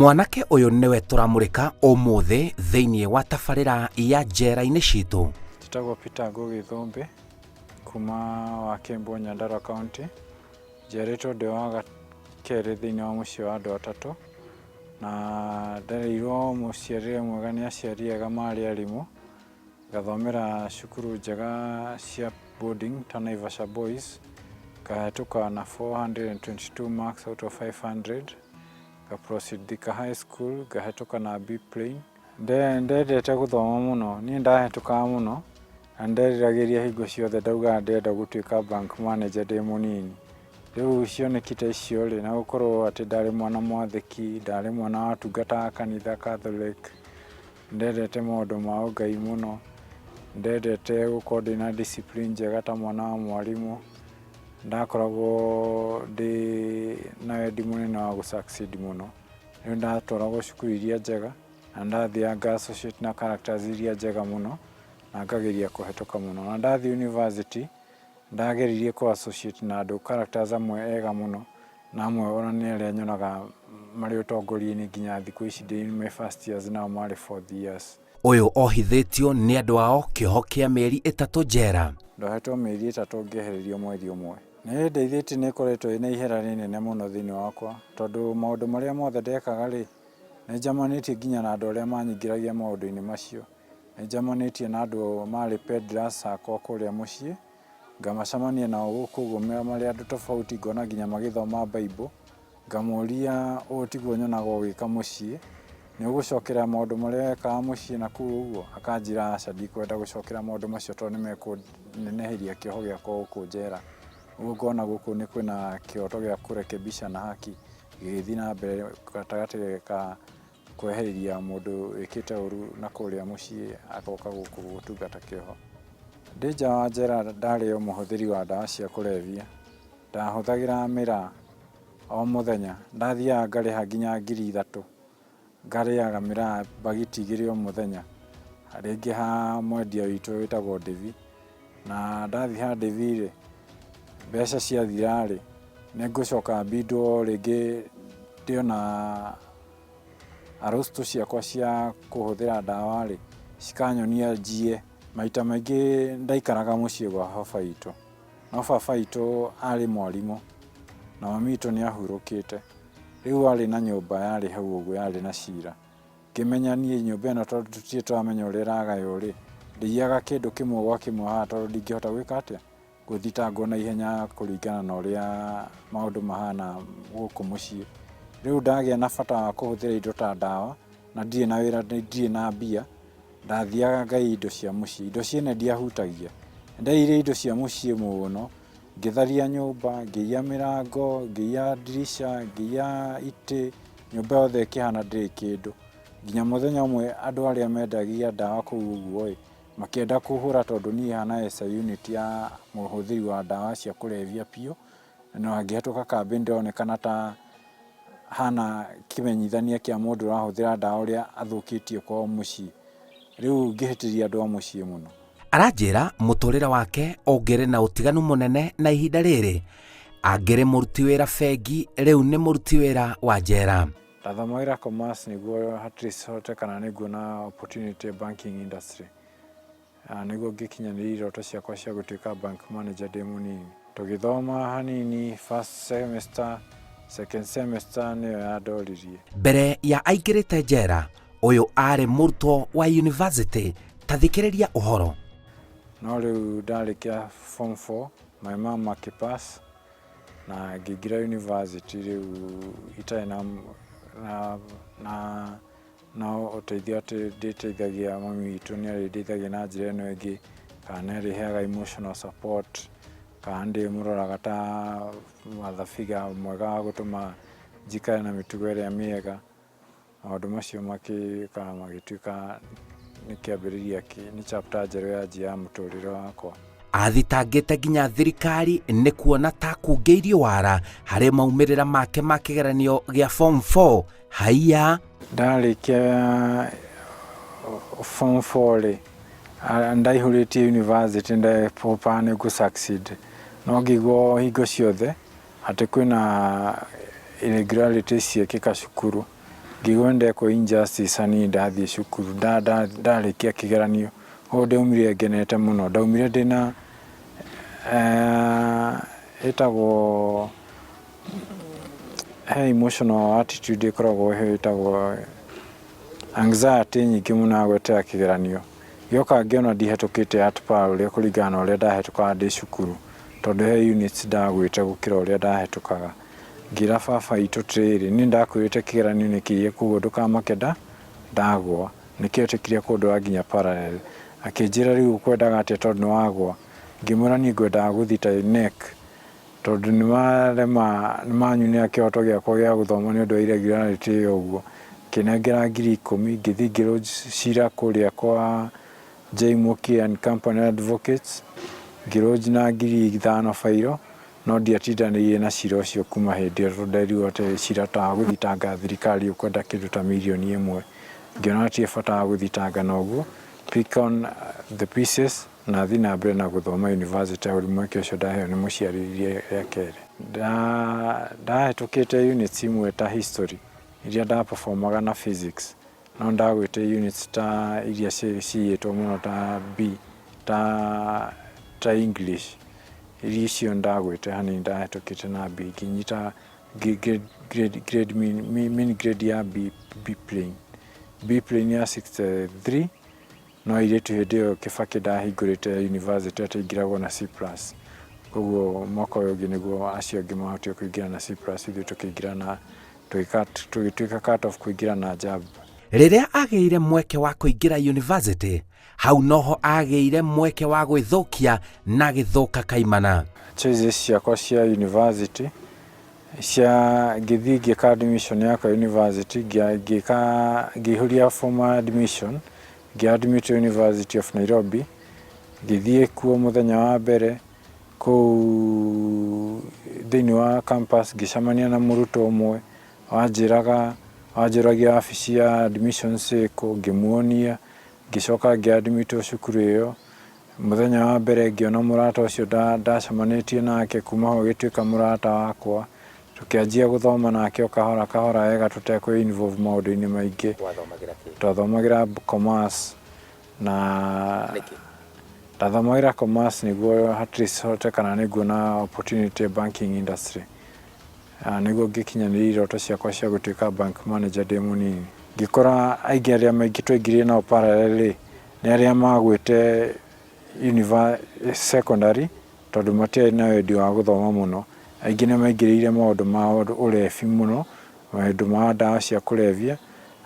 Mwanake uyu niwe turamurika umuthi thiini wa tabarira ya njera-inĩ citũ. Njĩtagwo Peter Ngugi Thumbi kuma Wakiri Nyandarua County. Njiarĩtwo ndĩ wa kerĩ thĩinĩ wa mũciĩ wa andũ atatũ, na ndereirwo mũciarĩre mwega nĩ aciari ega marĩ arimũ, ngathomera cukuru njega cia boarding ta Naivasha Boys, ngahĩtũka na 422 marks out of 500, proceed Thika High School, ngahĩtũka na B plane. Ndendete gũthoma mũno, niĩ ndahĩtũkaga mũno na nderiragĩria hingo ciothe ndauga ndenda gũtuĩka bank manager ndĩ mũnini. Rĩu cioneki ta icio rĩ, na gũkorwo atĩ ndarĩ mwana mwathĩki, ndarĩ mwana wa tungata kanitha Catholic, ndendete maũndũ ma ũngai mũno, ndendete gũkorwo ndĩna discipline njega ta mwana wa mwarimũ, ndakoragwo ndĩ na wendi mũnene wa gũ-succeed mũno. Rĩu ndatwaragwo cukuru iria njega na ndathiaga nga-associate na characters iria njega mũno na ngageria kũhĩtũka mũno. Na ndathiĩ university ndageririe kũ-associate na andũ characters amwe ega mũno na amwe ona nĩ arĩa nyonaga marĩ ũtongoria-inĩ nginya thikũ ici ndĩ my first years nao marĩ 4th years. Uyu ohithĩtio nĩ andũ ao kĩoho kĩa mĩeri 3 njera. Ndohetwo mĩeri 3 ngĩehererio mweri ũmwe. Nĩ ndeithĩtie, nĩ ĩkoretwo ĩna ihera rĩnene mũno thĩinĩ wakwa, tondũ maũndũ marĩa mothe ndekaga rĩ, nĩ njamanĩtie nginya na andũ arĩa manyingĩragia maũndũ-inĩ macio. Nĩ njamanĩtie na andũ marĩ peddlers akwa kũrĩa mũciĩ, ngamacamania nao gũkũ ũguo marĩ andũ tofauti, ngona nginya magĩthoma Bible, ngamoria ũũ tiguo nyonaga ũgĩka mũciĩ, nĩ ũgũcokera maũndũ marĩa wekaga mũciĩ na kũu ũguo? Akanjĩra aca, ndikwenda gũcokera maũndũ macio tondũ nĩ mekũneneheria kĩoho gĩakwa gũkũ njera. Ũguo ngona gũkũ nĩ kwĩna kĩoto gĩa kũrekebisha na haki gĩgĩthiĩ na mbere gatagatĩ ka kwehereria mũndũ wĩkĩte ũru na kũrĩa mũciĩ agoka gũkũ gũtungata kĩoho. Ndĩ nja wa njera ndarĩ o mũhũthĩri wa ndawa cia kũrebia, ndahũthagĩra mĩraa o mũthenya, ndathiaga ngarĩha nginya 3,000 ngarĩaga mĩraa bagiti 2 o mũthenya, rĩngĩ ha mwendia witũ wĩtagwo Devi, na ndathiĩ ha Devi rĩ, mbeca ciathira rĩ, nĩ ngũcoka mbindwo rĩngĩ ndĩona arosto ciakwa cia kũhũthĩra ndawa rĩ, cikanyonia njie. Maita maingĩ ndaikaraga mũciĩ gwa baba witũ, no baba witũ arĩ mwarimũ na mami witũ nĩ ahurũkĩte. Rĩu arĩ na nyũmba yarĩ hau ũguo yarĩ na cira, ngĩmenya niĩ nyũmba ĩno tondũ tũtirĩ tũramenya ũrĩa ĩragaywo rĩ, ndĩiyaga kĩndũ kĩmwe gwa kĩmwe haha tondũ ndingĩhota gwĩka atĩa, gũthitangwo na ihenya kũringana na ũrĩa maũndũ mahana gũkũ mũciĩ. Rĩu ndagĩa na bata wa kũhũthĩra indo ta ndawa na ndirĩ na wĩra, ndirĩ na mbia, ndathiaga ngai indo cia mũciĩ. Indo ciene ndiahutagia, ndaiyire indo cia mũciĩ mũno, ngĩtharia nyũmba, ngĩiya mĩrango, ngĩiya ndirisha, ngĩiya itĩ, nyũmba yothe ĩkĩhana ndĩrĩ kĩndũ. Nginya mũthenya ũmwe andũ arĩa mendagia ndawa kũu ũguo ĩ, makĩenda kũhũra tondũ niĩ hana esa unit ya mũhũthĩri wa ndawa cia kũrebia piũ, na ngĩhetũka kambĩ ndĩronekana ta hana kĩmenyithania kĩa mũndũ ũrahũthĩra ndawa ũrĩa athũkĩtie kwao mũciĩ. Rĩu ngĩhĩtĩria andũ a mũciĩ mũno. Aranjĩra mũtũrĩre wake ũngĩrĩ na ũtiganu mũnene na ihinda rĩrĩ, angĩrĩ mũruti wĩra bengi, rĩu nĩ mũruti wĩra wa njera. Ndathomagĩra commerce nĩguo at least hote kana nĩnguona opportunity banking industry, nĩguo ngĩkinyanĩria iroto ciakwa cia gũtuĩka bank manager ndĩ mũnini. Tũgĩthoma hanini first semester, second semester nĩyo yandoririe. Mbere ya aingĩrĩte njera, ũyũ arĩ mũrutwo wa university, ta thikĩrĩria ũhoro. No rĩu ndarĩkia form 4, my mom akĩpass na ngĩingĩra university rĩu itarĩ na ũteithio atĩ ndĩteithagia. Mami witũ nĩ arĩndeithagia na njĩra ĩno ĩngĩ, kana nĩ arĩheaga emotional support, kana ndĩmũroraga ta mathabiga mwega wa gũtũma njikare na mĩtugo ĩrĩa mĩega. Maũndũ macio magĩtuĩka nĩ kĩambĩrĩria, nĩ chapter njerũ ya mũtũrĩre wakwa. Athitangĩte nginya thirikari nĩ kuona ta kungĩirio wara harĩ maumĩrĩra make ma kĩgeranio gĩa form 4. Haiya ndarĩkia form 4 rĩ, ndaihũrĩtie university ndepopa nĩ gũ-succeed, no ngĩiguo hingo ciothe atĩ kwĩna irregularities ciekĩka cukuru, ngĩigua ndekwo injustice hanini ndathiĩ cukuru ndarĩkia kĩgeranio ũguo ndaumire ngenete mũno ndaumire ndĩna ĩtagwo he emotional attitude ĩkoragwo he ĩtagwo anxiety nyingĩ mũno ya gweterera kĩgeranio gĩoka ngĩona ndihetũkĩte at par ũrĩa kũringana na ũrĩa ndahetũkaga ndĩ cukuru tondũ he units ndagwĩte gũkĩra ũrĩa ndahetũkaga ngĩra baba itũ tĩrĩ niĩ ndakwĩrĩte kĩgeranio nĩkĩiye koguo ndũkamake ndagwa nĩkĩo etĩkire kũndwara nginya parallel akĩnjĩra rĩu ũkwendaga atĩa tondũ nĩwagwa ngĩmwĩra niĩ ngwendaga gũthiĩ ta NEC tondũ nĩmanyunĩra kĩhoto gĩakwa gĩa gũthoma nĩ ũndũ wa irregularity ĩyo ũguo kĩnengera 10,000 ngĩthiĩ ngĩrwo cira kũrĩa kwa J. Muki and Company Advocates ngĩrwo na 5,000 bairo no ndiatindanĩire na cira ũcio kuma hĩndĩ ĩyo tondũ nderirwo atĩ cira ta wa gũthitanga thirikari ũkwenda kĩndũ ta mirioni 1 ngĩona hatirĩ bata wa gũthitanga na ũguo pick on the pieces na thiĩ na mbere na gũthoma university ya mweke ũcio ndaheo nĩ mũciarĩrĩrie rĩa kerĩ ndahetũkĩte units imwe ta history iria ndaperformaga na physics no ndagwĩte units ta iria ciyĩtwo mũno ta B ta English iria icio ndagwĩte hanini ndahetũkĩte na B nginyita grade mean grade ya B plane ya 63 no airĩtu hĩndĩ ĩyo Kĩbakĩ ndahingũrĩte university ataingĩragwo na C+. Koguo mwaka ũyũ ũngĩ nĩguo acio angĩ mahotire kũingĩra na C+, ithuĩ tũkĩingĩra na tũgĩtuĩka cut off kũingĩra na JAB. Rĩrĩa agĩire mweke wa kũingĩra university hau noho agĩire mweke wa gwĩthũkia na gĩthũka kaimana. Choices ciakwa cia university ngĩthiĩ ngĩka admission yakwa university ngĩihũria formal admission ngĩ-admit University of Nairobi ngĩthiĩ kuo mũthenya wa mbere kũu thĩinĩ wa campus ngĩcemania na mũrutwo ũmwe wanjũragia wabici ya admissions ĩkũ ngĩmuonia ngĩcoka ngĩ-admitwo cukuru ĩyo mũthenya wa mbere ngĩona mũrata ũcio ndacemanĩtie nake kuma ho gĩtuĩka mũrata wakwa tũkĩanjia gũthoma nake o kahora kahora wega tũtekwĩ involve maũndũ-inĩ maingĩ twathomagĩra commerce na ndathomagĩra commerce nĩguo at hote kana nĩnguona opportunity banking industry nĩguo ngĩkinyanĩria iroto ciakwa cia gũtuĩka bank manager ndĩ mũnini ngĩkora aingĩ arĩa maingĩ twaingĩrire nao parallel nĩ arĩa magwĩte secondary tondũ matiarĩ na wendi wa gũthoma mũno aingĩ nĩ maingĩrĩire maũndũ ma ũrebi mũno maũndũ ma ndawa cia kũrebia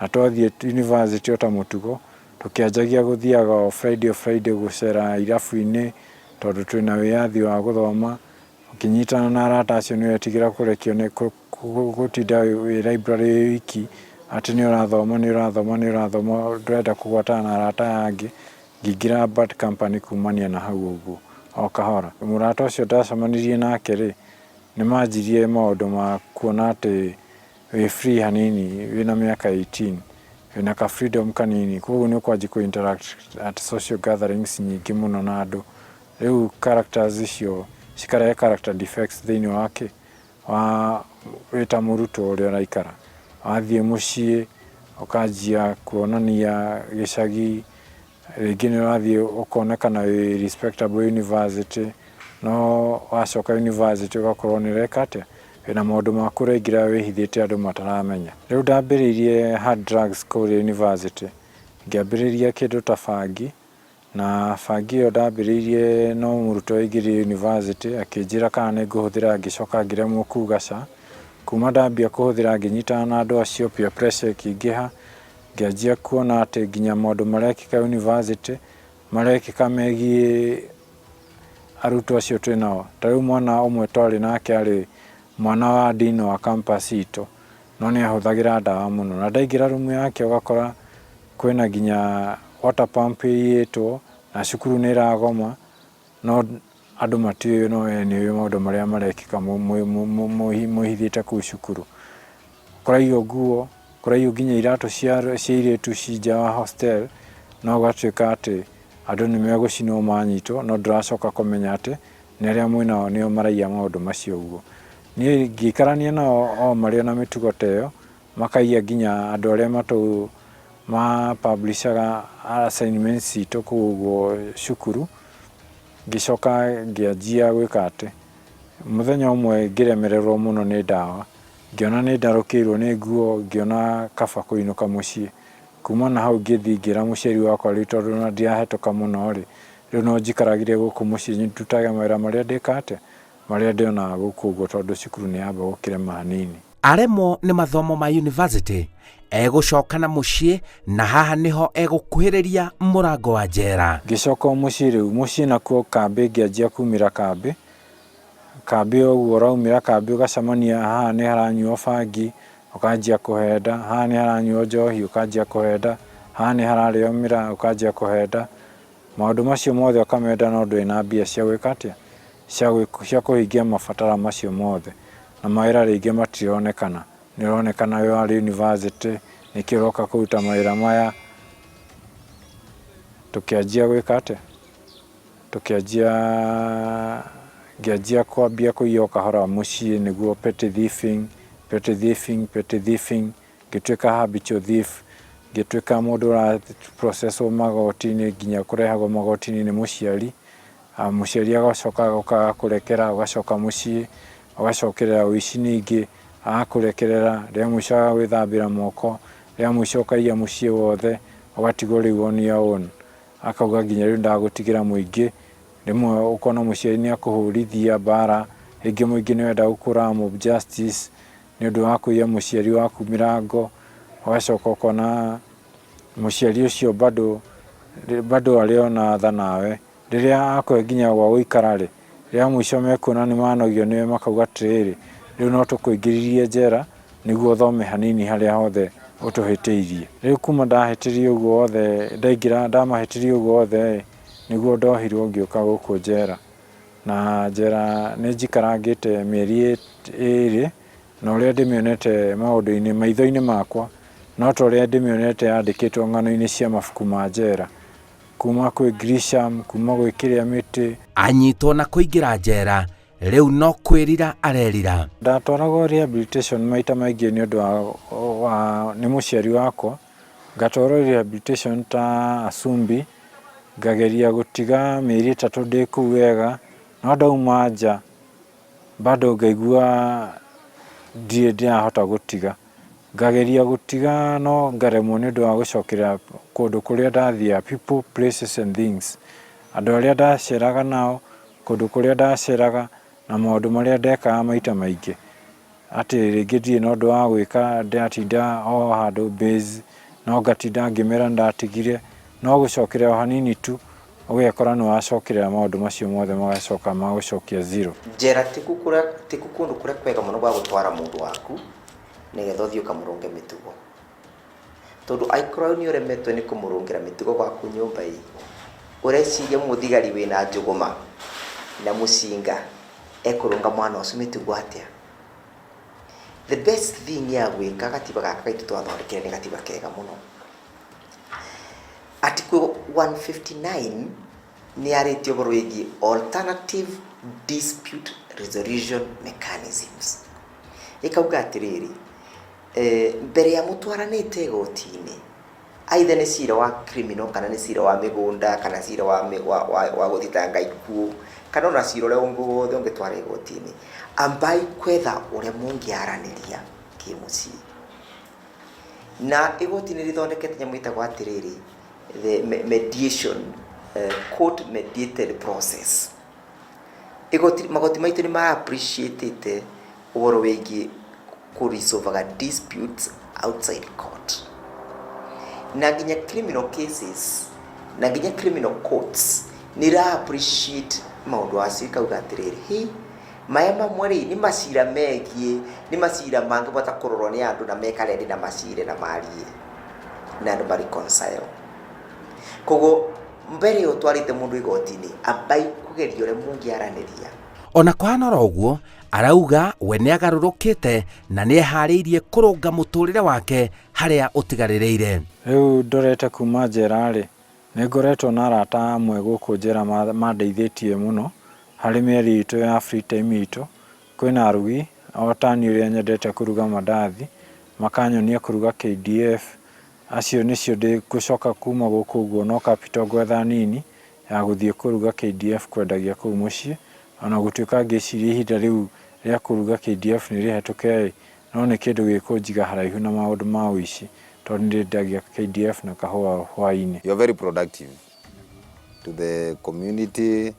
na twathiĩ university o ta mũtugo tũkĩanjagia gũthiaga Friday gũcera irabu-inĩ tondũ twĩna wĩyathi wa gũthoma ũkĩnyitana na arata acio nĩ wetigĩra kũrekio nĩ gũtinda wĩ library wiki atĩ nĩ ũrathoma ndũrenda kũgwatana na arata angĩ ngĩingĩra bad company kumania na hau ũguo o kahora mũrata ũcio ndacemanirie nake rĩ nĩ manjirie maũndũ ma kuona atĩ wĩ free hanini wĩna mĩaka 18 wĩna ka freedom kanini koguo nĩ ũkwanji kũ interact at social gatherings nyingĩ mũno na andũ rĩu characters icio cikarehe character defects thĩinĩ wake wĩta mũrutwo ũrĩa ũraikara wathiĩ mũciĩ ũkanjia kuonania gĩcagi rĩngĩ nĩ ũrathiĩ ũkonekana wĩ respectable university no wacoka university ũgakorwo nĩ ũreka atĩa wĩna maũndũ ma kũrengĩra wĩhithĩte andũ mataramenya rĩu ndambĩrĩirie hard drugs kũrĩa university ngĩambĩrĩria kĩndũ ta bangi na bangi ĩyo ndambĩrĩirie no mũrutwo aingĩrire university akĩnjĩra kana nĩ ngũhũthĩra ngĩcoka ngĩremwo kuga ca kuma ndambia kũhũthĩra ngĩnyitana na andũ acio peer pressure ĩkĩingĩha ngĩanjia kuona atĩ nginya maũndũ marekĩka university marekĩka megiĩ arutwo acio twĩnao ta rĩu mwana ũmwe twarĩ nake arĩ mwana wa dean wa campus itũ no nĩ ahũthagĩra ndawa mũno na ndaingĩra rumu yake ũgakora kwĩna nginya water pump ĩiyĩtwo na cukuru nĩ ĩragoma no andũ matiũĩ no we nĩ maũndũ marĩa marekĩka mwĩhithĩte kũu cukuru kũraiywo nguo kũraiywo nginya iratũ cia airĩtu ci nja wa hostel no gũgatuĩka atĩ andũ nĩ megũcinwo manyitwo no ndũracoka kũmenya atĩ nĩ arĩa mwĩnao nĩo maraiya maũndũ macio ũguo niĩ ngĩikarania nao o marĩ na mĩtugo ta ĩyo makaiya nginya andũ arĩa publishaga assignments citũ kũu cukuru. Ngĩcoka ngĩanjia gwĩka atĩ mũthenya ũmwe ngĩremererwo mũno nĩ ndawa, ngĩona nĩ ndarũkĩirwo nĩ nguo, ngĩona kaba kũinũka mũciĩ. Kuma na hau ngĩthiĩ ngĩra mũciari wakwa rĩu tondũ na ndiahĩtũka mũno rĩ, rĩu no njikaragire gũkũ mũciĩ ndutage mawĩra marĩa ndĩka marĩa ndĩonaga gũkũ ũguo tondũ cukuru nĩ yamba gũkĩrema hanini. Aremwo nĩ mathomo ma university, egũcoka na mũciĩ, na haha nĩho egũkuhĩrĩria mũrango wa njera. Ngĩcoka mũciĩ rĩu, mũciĩ nakuo kambĩ ngĩanjia kumĩra kambĩ ũguo ũraumĩra kambĩ ũgacemania haha nĩ haranyuo bangi ũkanjia kũhenda, haha nĩ haranyuo njohi ũkanjia kũhenda, haha nĩ hararĩo mĩraa ũkanjia kũhenda. Maũndũ macio mothe ũkamenda no ndũrĩ na mbia cia gwĩka atĩa, cia kũhingia mabatara macio mothe, na mawĩra rĩngĩ matironekana. Nĩ ũronekana wĩ warĩ university, nĩkĩo ũroka kũruta mawĩra maya. Tũkĩanjia gwĩka atĩa, ngĩanjia kwambia kũiya o kahora mũciĩ, nĩguo petty thieving, ngĩtuĩka habitual thief, ngĩtuĩka mũndũ ũra processwo magoti-inĩ nginya kũrehagwo magoti-inĩ nĩ mũciari. Mũciari agacoka agoka kũrekera, ũgacoka mũciĩ, ũgacokerera ũici ningĩ, agakũrekerera, rĩa mũico agagwĩthambĩra moko, rĩa mũico ũkaiya mũciĩ wothe, ũgatigwo rĩu on your own. Akauga nginya rĩu ndagũtigĩra mũingĩ, rĩmwe ũkona mũciari nĩ akũhũrithia mbara, rĩngĩ mũingĩ nĩ wenda gũkũra mob justice nĩ ũndũ wa kũiya mũciari waku mĩrango, ũgacoka ũkona mũciari ũcio bado arĩ ona tha nawe. Rĩrĩa akũhe nginya gwa gũikara rĩ, rĩa mũico mekuona nĩ manogio nĩwe makauga atĩrĩrĩ, rĩu no tũkũingĩririe njera nĩguo ũthome hanini harĩa hothe ũtũhĩtĩirie. Rĩu kuma ndahĩtĩrio ũguo wothe, ndamahĩtĩrio ũguo wothe nĩguo ndohirwo ngĩũka gũkũ njera. Na njera nĩ njikarangĩte mĩeri 2, na ũrĩa ndĩmĩonete maũndũ-inĩ maitho-inĩ makwa no ta ũrĩa ndĩmĩonete yandĩkĩtwo ng'ano-inĩ cia mabuku ma njera, kuma kwĩ Grisham, kuma gwĩ kĩrĩa mĩtĩ. Anyitwo na kũingĩra njera, rĩu no kwĩrira arerira. Ndatwaragwo rehabilitation maita maingĩ nĩ ũndũ nĩ mũciari wakwa, ngatwarwo rehabilitation ta Asumbi, ngageria gũtiga mĩeri 3 ndĩ kũu wega, no ndauma nja bado ngaigua ndirĩ ndĩrahota gũtiga. Ngageria gũtiga no ngaremwo nĩ ũndũ wa gũcokerera kũndũ kũrĩa ndathiaga, people, places and things. Andũ arĩa ndaceraga nao, kũndũ kũrĩa ndaceraga na maũndũ marĩa ndekaga maita maingĩ. Atĩ rĩngĩ ndirĩ na ũndũ wa gwĩka, ndatinda o handũ base, no ngatinda ngĩmera ndatigire, no gũcokerera hanini tu ũgekora nĩ wacokerera maũndũ macio mothe magacoka magũcokia zero. Njera ti kũndũ kũrĩa kwega mũno gwa gũtwara mũndũ waku nĩgetha ũthiĩ ũkamũrũnge mĩtugo, tondũ angĩkorwo nĩ ũremetwo nĩ kũmũrũngĩra mĩtugo gwaku nyũmba-ĩ, ũreciria mũthigari wĩna njũgũma na mũcinga ekũrũnga mwana ũcio mĩtugo atĩa? The best thing ya gwĩka, gatiba gaka gaitũ twathondekire nĩ gatiba kega mũno. Article 159 nĩ yarĩtio ũhoro wĩgiĩ alternative dispute resolution mechanisms. Ĩkauga atĩrĩrĩ, mbere ya mũtwaranĩte igoti-inĩ, either nĩ cira wa criminal kana nĩ cira wa mĩgũnda kana cira wa gũthitanga ikuũ kana ona cira ũrĩa ũngĩ wothe ũngĩtwara igoti-inĩ, ambai kwetha ũrĩa mũngĩaranĩria kĩmũciĩ. Na igoti nĩ rĩthondekete nyamũ ĩtagwo atĩrĩrĩ, the mediation, court mediated process. Magoti maitũ nĩ ma-appreciate ũhoro wĩgiĩ kũresolvaga disputes outside court. Na nginya criminal cases, na nginya criminal courts nĩ ra-appreciate maũndũ acio, ikauga atĩrĩrĩ, maya mamwe rĩ nĩ macira megiĩ, nĩ macira mangĩbota kũrorwo nĩ andũ na mekarendi na macire na marie na andũ mareconcile. Koguo mbere yo twarĩte mũndũ igoti-inĩ, ambai kũgeria ũrĩa mũngĩaranĩria. Ona kũhanora ũguo, arauga we nĩ agarũrũkĩte na nĩ eharĩirie kũrũnga mũtũrĩre wake harĩa ũtigarĩrĩire. Rĩu ndorete kuma njera rĩ, nĩ ngoretwo na arata amwe gũkũ njera mandeithĩtie mũno harĩ mĩeri itũ ya free time itũ. Kwĩna arugi o ta niĩ ũrĩa nyendete kũruga mandathi, makanyonia kũruga KDF. Acio nĩcio ndĩgũcoka kuma gũkũ ũguo no capital gwetha nini ya gũthiĩ kũruga KDF kwendagia kũu mũciĩ, ona gũtuĩka ngĩciria ihinda rĩu rĩa kũruga KDF nĩ rĩhetũke, no nĩ kĩndũ gĩkũnjiga haraihu na maũndũ ma ũici tondũ nĩ ndĩendagia KDF na kahũa hwaĩ-inĩ. You are very productive to the community,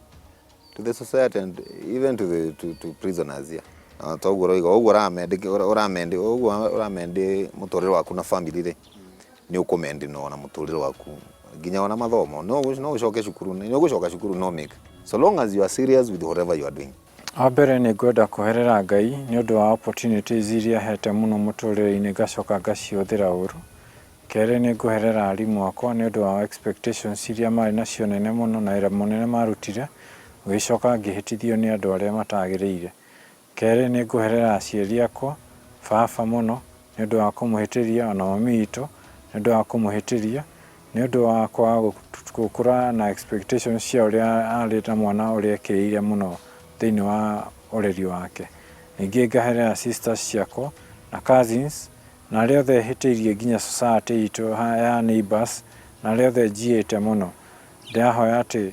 to the society, and even to prisoners here. Toguo roiga ũguo ũramendi mũtũrĩre waku na family rĩ nĩ ũkũmendi no na mũtũrĩre waku nginya ona mathomo no ũcoke cukuru no make, so long as you are serious with whatever you are doing. Wambere nĩ ngwenda kũherera Ngai nĩ ũndũ wa opportunities iria hete mũno mũtũrĩre-inĩ ngacoka ngacihũthĩra ũru. Kerĩ nĩ ngũherera arimũ akwa nĩ ũndũ wa expectations iria marĩ nacio nene mũno na wĩra mũnene marutire, gũgĩcoka ngĩhĩtithio nĩ andũ arĩa matagĩrĩire. Kerĩ nĩ ngũherera aciari akwa, baba mũno nĩ ũndũ wa kũmũhĩtĩria, ona mami witũ nĩ ũndũ wa kũmũhĩtĩria, nĩ ũndũ wa kwaga gũkũra na expectations cia ũrĩa arĩ ta mwana ũrĩa ekĩrĩire mũno thĩinĩ wa ũreri wake. Ningĩ ngaherera sisters ciakwa na cousins na arĩa othe hĩtĩirie nginya society itũ ya neighbors na arĩa othe njiĩte mũno. Ndĩrahoya atĩ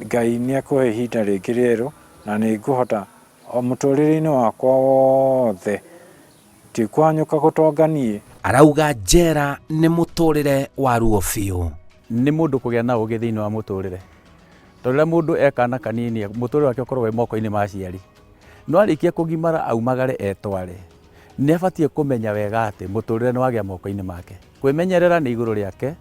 Ngai nĩ ekũhe ihinda rĩngĩ rĩerũ na nĩ ngũhota o mũtũrĩre-inĩ wakwa wothe ndikwanyũka gũtonganie. Arauga njera nĩ mũtũrĩre wa ruo biũ. Nĩ mũndũ kũgĩa na ũgĩ thĩinĩ wa mũtũrĩre. Tondũ rĩrĩa mũndũ ekana kanini mũtũrĩre wake ũkoragwo wĩ moko-inĩ ma aciari. No arĩkia kũgimara aumagare etware. Nĩ abatiĩ kũmenya wega atĩ mũtũrĩre nĩ wagĩa moko-inĩ make. Kwĩmenyerera nĩ igũrũ rĩake,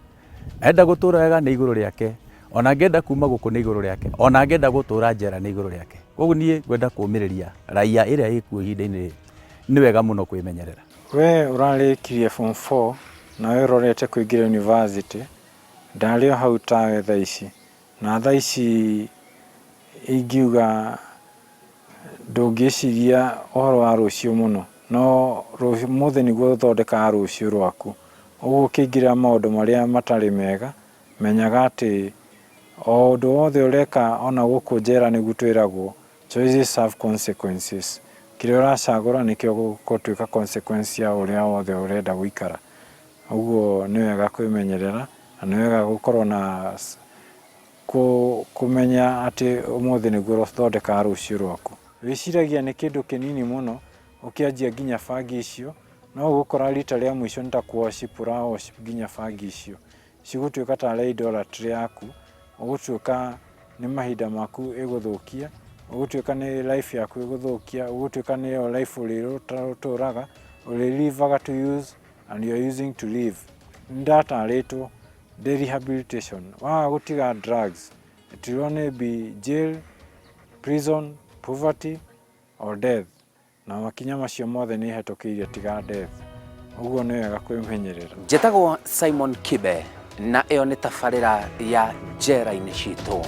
enda gũtũra wega nĩ igũrũ rĩake, ona angĩenda kuma gũkũ nĩ igũrũ rĩake, ona angĩenda gũtũra njera nĩ igũrũ rĩake. Koguo niĩ ngwenda kũũmĩrĩria raia ĩrĩa ĩkuo ihinda-inĩ nĩ wega mũno kwĩmenyerera. We ũrarĩkirie form 4 na we ũrorete kũingĩra university, ndarĩ o hau tawe thaa ici, na thaa ici ingiuga ndũngĩciria ũhoro wa rũciũ mũno, no ũmũthĩ nĩguo ũthondekaga rũciũ rwaku. Ũguo ũkĩingĩra maũndũ marĩa matarĩ mega, menyaga atĩ o ũndũ wothe ũreka ona gũkũ njera nĩguo twĩragwo choices have consequences. Kĩrĩa ũracagũra nĩkĩo gũtuĩka consequence ya ũrĩa wothe ũrenda gũikara. Ũguo nĩ wega kwĩmenyerera na nĩ wega gũkorwo na kũmenya atĩ ũmũthĩ nĩguo ũthondekaga rũciũ rwaku. Wĩciragia nĩ kĩndũ kĩnini mũno ũkĩanjia nginya bangi icio, no ũgũkora rita rĩa mũico nĩ ta worship worship nginya bangi icio cigũtuĩka tarĩ idolatry yaku, ũgũtuĩka nĩ mahinda maku ĩgũthũkia, ũgũtuĩka nĩ life yaku ĩgũthũkia, ũgũtuĩka nĩ yo life ũrĩtũraga, ũrĩlivaga to use and you are using to live. Ndatarĩtwo ndĩ rehabilitation, waga gũtiga drugs, it will only be jail, prison, poverty or death. Na makinya macio mothe nĩ hetũkĩire tiga death. Ũguo nĩ wega kwĩmenyerera. Njĩtagwo Simon Kibe na ĩyo nĩ tabarĩra ya njera-inĩ citũ.